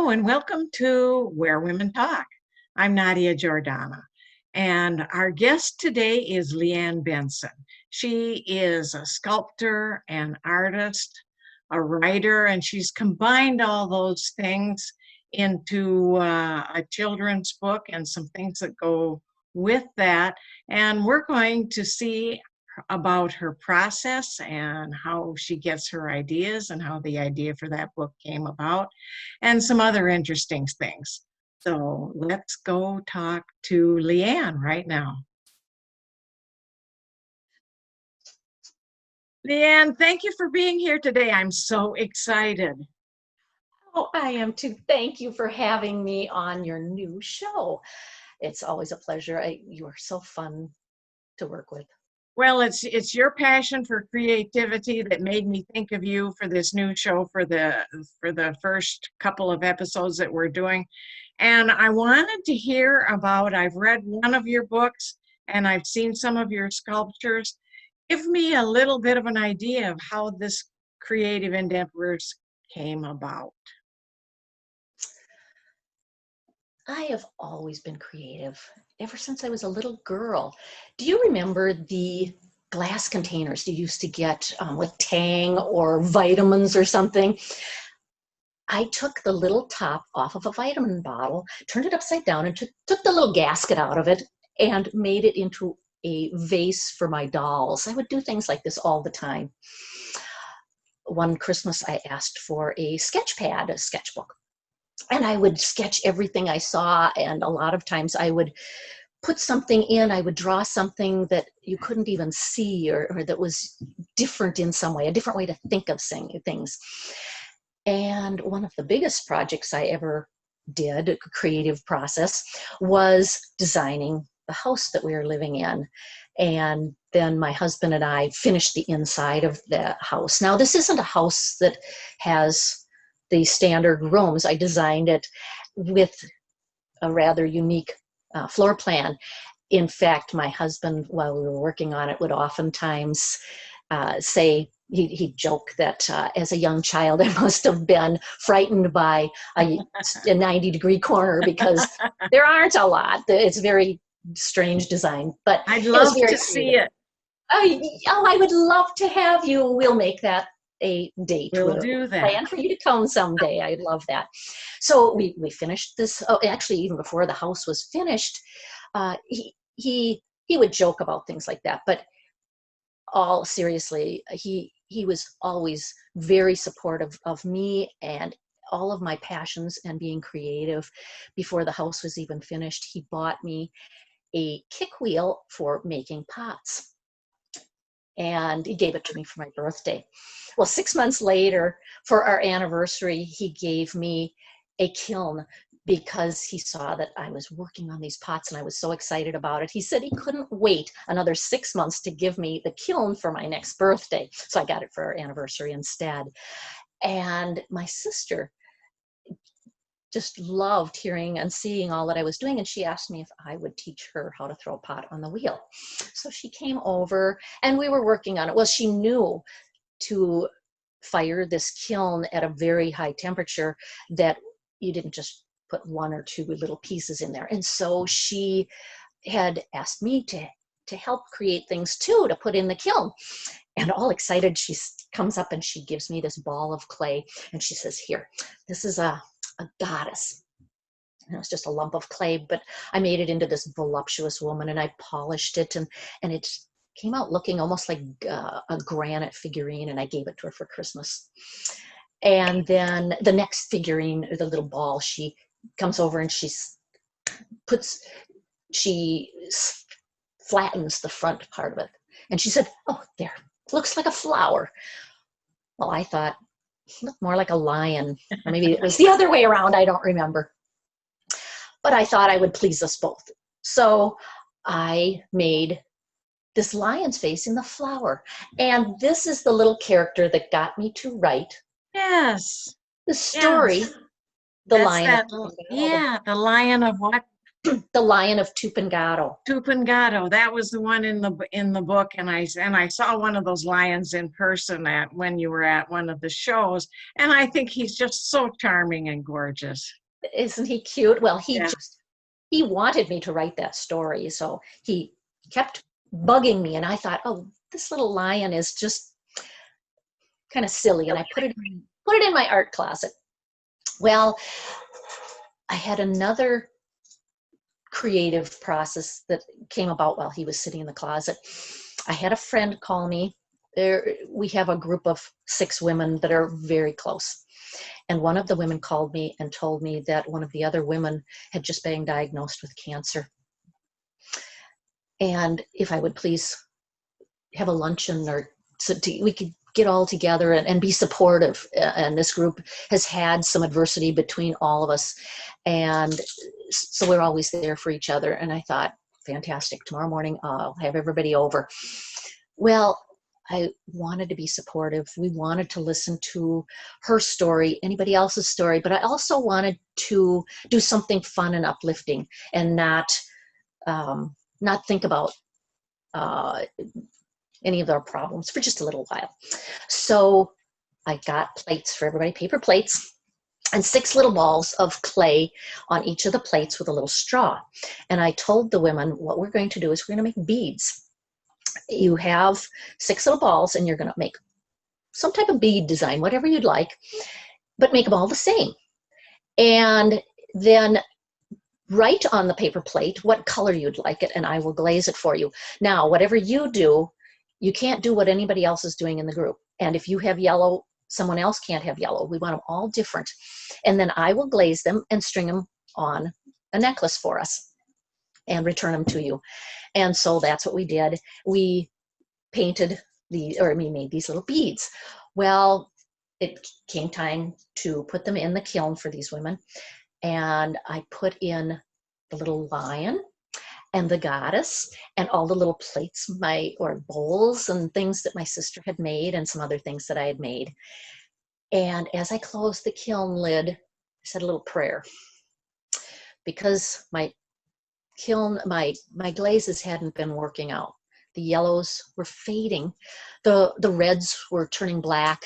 Hello and welcome to Where Women Talk. I'm Nadia Giordana, and our guest today is Leanne Benson. She is a sculptor, an artist, a writer, and she's combined all those things into a children's book and some things that go with that. And we're going to see about her process and how she gets her ideas and how the idea for that book came about and some other interesting things. So let's go talk to Leanne right now. Leanne, thank you for being here today. I'm so excited. Oh, I am too. Thank you for having me on your new show. It's always a pleasure. You are so fun to work with. Well, it's your passion for creativity that made me think of you for this new show for the first couple of episodes that we're doing. And I wanted to hear about, I've read one of your books and I've seen some of your sculptures. Give me a little bit of an idea of how this creative endeavors came about. I have always been creative ever since I was a little girl. Do you remember the glass containers you used to get with Tang or vitamins or something? I took the little top off of a vitamin bottle, turned it upside down, and took the little gasket out of it and made it into a vase for my dolls. I would do things like this all the time. One Christmas, I asked for a sketch pad, a sketchbook, and I would sketch everything I saw, and a lot of times I would put something in, I would draw something that you couldn't even see or that was different in some way, a different way to think of things. And one of the biggest projects I ever did, a creative process, was designing the house that we were living in. And then my husband and I finished the inside of the house. Now, this isn't a house that has the standard rooms. I designed it with a rather unique floor plan. In fact, my husband, while we were working on it, would oftentimes say, he'd joke that as a young child, I must have been frightened by a 90-degree corner because there aren't a lot. It's very strange design, but I'd love to see it. I would love to have you. We'll make that a date. We'll do that. Plan for you to come someday. I'd love that. So we finished this. Oh, actually, even before the house was finished, he would joke about things like that. But all seriously, he was always very supportive of me and all of my passions and being creative. Before the house was even finished, he bought me a kick wheel for making pots. And he gave it to me for my birthday. Well, 6 months later, for our anniversary, he gave me a kiln because he saw that I was working on these pots and I was so excited about it. He said he couldn't wait another 6 months to give me the kiln for my next birthday. So I got it for our anniversary instead. And my sister just loved hearing and seeing all that I was doing. And she asked me if I would teach her how to throw a pot on the wheel. So she came over and we were working on it. Well, she knew to fire this kiln at a very high temperature, that you didn't just put one or two little pieces in there. And so she had asked me to help create things too, to put in the kiln. And all excited, she comes up and she gives me this ball of clay and she says, "Here, this is a goddess." And it was just a lump of clay, but I made it into this voluptuous woman and I polished it and it came out looking almost like a granite figurine, and I gave it to her for Christmas. And then the next figurine, the little ball, she comes over and she flattens the front part of it. And she said, "Oh, there, looks like a flower." Well, I thought, looked more like a lion. Or maybe it was the other way around. I don't remember. But I thought I would please us both. So I made this lion's face in the flower. And this is the little character that got me to write Yes. the story. Yes. The That's lion. the lion of what? The Lion of Tupungato. Tupungato, that was the one in the book, and I saw one of those lions in person at when you were at one of the shows, and I think he's just so charming and gorgeous. Isn't he cute? Well, Yeah. he wanted me to write that story, so he kept bugging me, and I thought, oh, this little lion is just kind of silly, and I put it in my art closet. Well, I had another creative process that came about while he was sitting in the closet. I had a friend call me. We have a group of 6 women that are very close. And one of the women called me and told me that one of the other women had just been diagnosed with cancer. And if I would please have a luncheon, or so we could get all together and be supportive. And this group has had some adversity between all of us. And so we're always there for each other. And I thought, fantastic, tomorrow morning I'll have everybody over. Well, I wanted to be supportive. We wanted to listen to her story, anybody else's story, but I also wanted to do something fun and uplifting and not think about any of our problems for just a little while. So I got plates for everybody, paper plates, and 6 little balls of clay on each of the plates with a little straw. And I told the women, what we're going to do is we're going to make beads. You have 6 little balls, and you're going to make some type of bead design, whatever you'd like, but make them all the same. And then write on the paper plate what color you'd like it, and I will glaze it for you. Now, whatever you do, you can't do what anybody else is doing in the group. And if you have yellow, someone else can't have yellow. We want them all different. And then I will glaze them and string them on a necklace for us and return them to you. And so that's what we did. We painted we made these little beads. Well, it came time to put them in the kiln for these women. And I put in the little lion and the goddess and all the little plates, or bowls and things that my sister had made, and some other things that I had made. And as I closed the kiln lid, I said a little prayer, because my glazes hadn't been working out. The yellows were fading. The reds were turning black.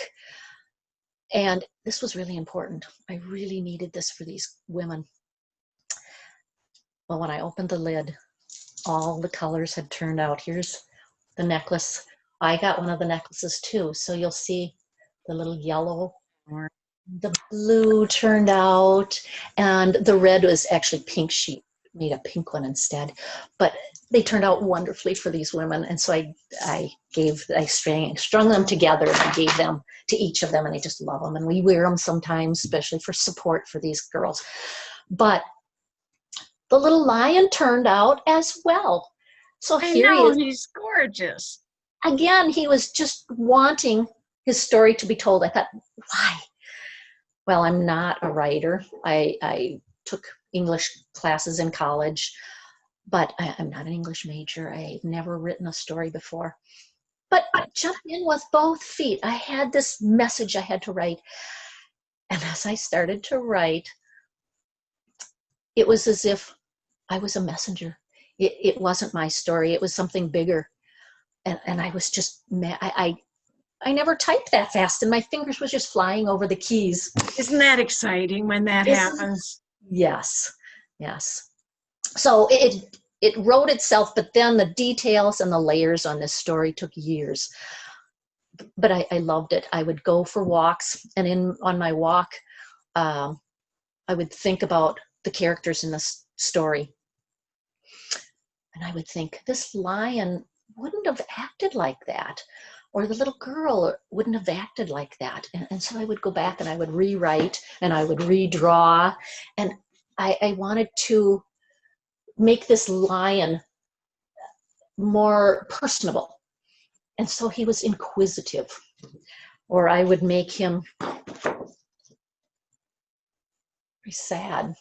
And this was really important. I really needed this for these women. Well, when I opened the lid, all the colors had turned out. Here's the necklace. I got one of the necklaces too. So you'll see the little yellow, the blue turned out, and the red was actually pink. She made a pink one instead. But they turned out wonderfully for these women. And so I strung them together, and I gave them to each of them, and I just love them. And we wear them sometimes, especially for support for these girls. But the little lion turned out as well. So here he is. He's gorgeous. Again, he was just wanting his story to be told. I thought, why? Well, I'm not a writer. I took English classes in college, but I'm not an English major. I've never written a story before. But I jumped in with both feet. I had this message I had to write. And as I started to write, it was as if I was a messenger. It wasn't my story. It was something bigger. And I was just mad. I never typed that fast, and my fingers were just flying over the keys. Isn't that exciting when that happens? Yes, yes. So it wrote itself, but then the details and the layers on this story took years. But I loved it. I would go for walks, and on my walk, I would think about the characters in this story. And I would think, this lion wouldn't have acted like that, or the little girl wouldn't have acted like that. And so I would go back and I would rewrite and I would redraw. And I wanted to make this lion more personable. And so he was inquisitive, or I would make him very sad.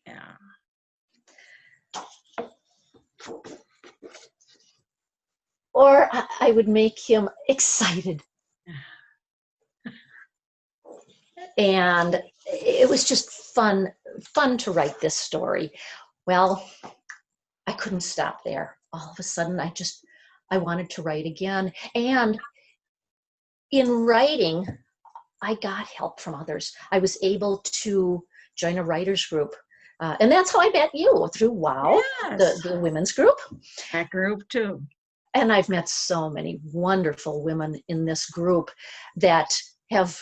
Yeah. Or I would make him excited. And it was just fun to write this story. Well, I couldn't stop there. All of a sudden, I wanted to write again. And in writing, I got help from others. I was able to join a writers group. And that's how I met you, through WOW, Yes, the women's group. that group too. And I've met so many wonderful women in this group that have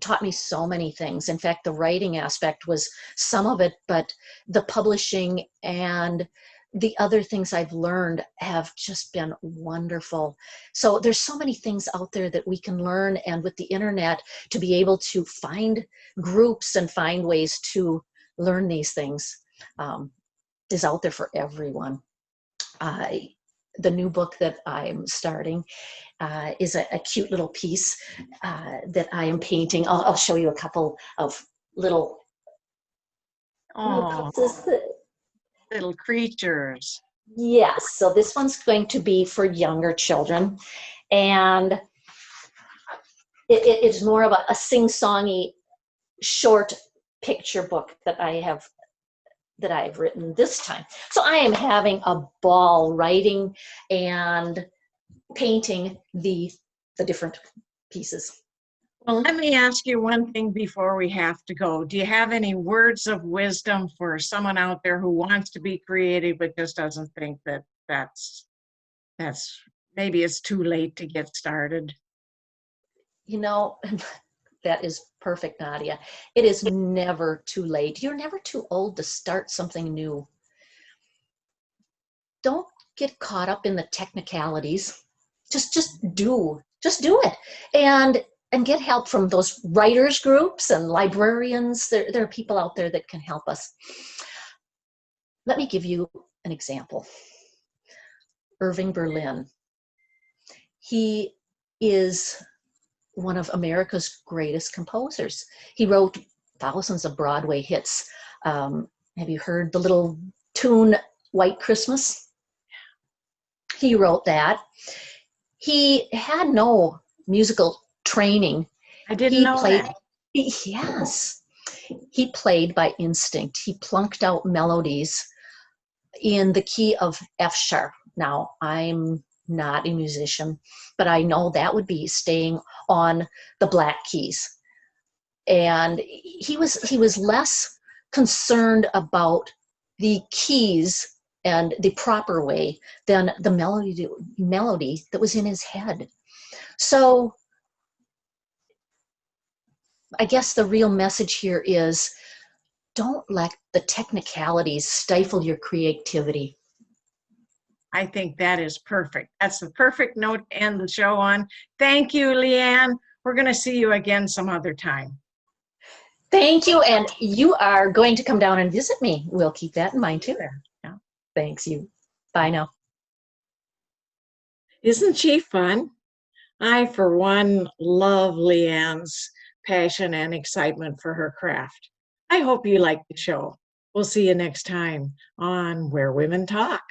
taught me so many things. In fact, the writing aspect was some of it, but the publishing and the other things I've learned have just been wonderful. So there's so many things out there that we can learn, and with the internet, to be able to find groups and find ways to learn these things is out there for everyone. The new book that I'm starting is a cute little piece that I am painting. I'll show you a couple of little Oh, pieces. little creatures. Yes, so this one's going to be for younger children, and it's more of a sing-songy short picture book that I've written this time. So I am having a ball writing and painting the different pieces. Well, let me ask you one thing before we have to go. Do you have any words of wisdom for someone out there who wants to be creative but just doesn't think that that's maybe it's too late to get started? You know, that is perfect, Nadia. It is never too late. You're never too old to start something new. Don't get caught up in the technicalities. Just do it. And get help from those writers groups and librarians. There are people out there that can help us. Let me give you an example. Irving Berlin. He is one of America's greatest composers. He wrote thousands of Broadway hits. Have you heard the little tune, White Christmas? He wrote that. He had no musical training. I didn't know that. Yes. He played by instinct. He plunked out melodies in the key of F sharp. Now, I'm not a musician, but I know that would be staying on the black keys. And he was less concerned about the keys and the proper way than the melody that was in his head. So I guess the real message here is, don't let the technicalities stifle your creativity. I think that is perfect. That's the perfect note to end the show on. Thank you, Leanne. We're going to see you again some other time. Thank you. And you are going to come down and visit me. We'll keep that in mind too. Yeah. Thanks you. Bye now. Isn't she fun? I, for one, love Leanne's passion and excitement for her craft. I hope you like the show. We'll see you next time on Where Women Talk.